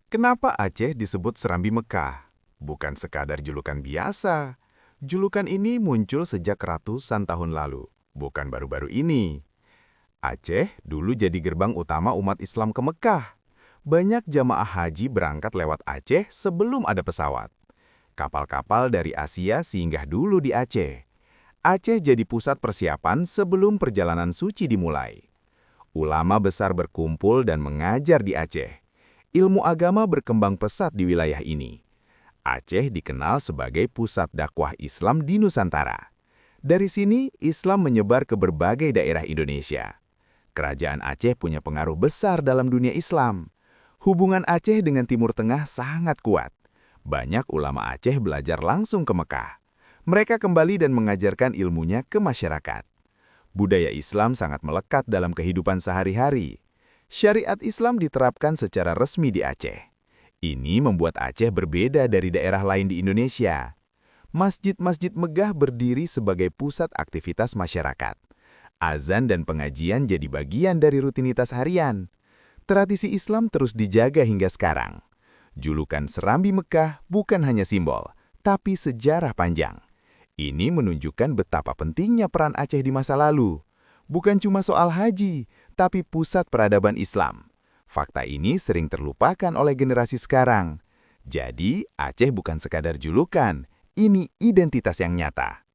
Kenapa Aceh disebut Serambi Mekah? Bukan sekadar julukan biasa. Julukan ini muncul sejak ratusan tahun lalu, bukan baru-baru ini. Aceh dulu jadi gerbang utama umat Islam ke Mekah. Banyak jamaah haji berangkat lewat Aceh sebelum ada pesawat. Kapal-kapal dari Asia singgah dulu di Aceh. Aceh jadi pusat persiapan sebelum perjalanan suci dimulai. Ulama besar berkumpul dan mengajar di Aceh. Ilmu agama berkembang pesat di wilayah ini. Aceh dikenal sebagai pusat dakwah Islam di Nusantara. Dari sini, Islam menyebar ke berbagai daerah Indonesia. Kerajaan Aceh punya pengaruh besar dalam dunia Islam. Hubungan Aceh dengan Timur Tengah sangat kuat. Banyak ulama Aceh belajar langsung ke Mekah. Mereka kembali dan mengajarkan ilmunya ke masyarakat. Budaya Islam sangat melekat dalam kehidupan sehari-hari. Syariat Islam diterapkan secara resmi di Aceh. Ini membuat Aceh berbeda dari daerah lain di Indonesia. Masjid-masjid megah berdiri sebagai pusat aktivitas masyarakat. Azan dan pengajian jadi bagian dari rutinitas harian. Tradisi Islam terus dijaga hingga sekarang. Julukan Serambi Mekah bukan hanya simbol, tapi sejarah panjang. Ini menunjukkan betapa pentingnya peran Aceh di masa lalu. Bukan cuma soal haji, tapi pusat peradaban Islam. Fakta ini sering terlupakan oleh generasi sekarang. Jadi, Aceh bukan sekadar julukan, ini identitas yang nyata.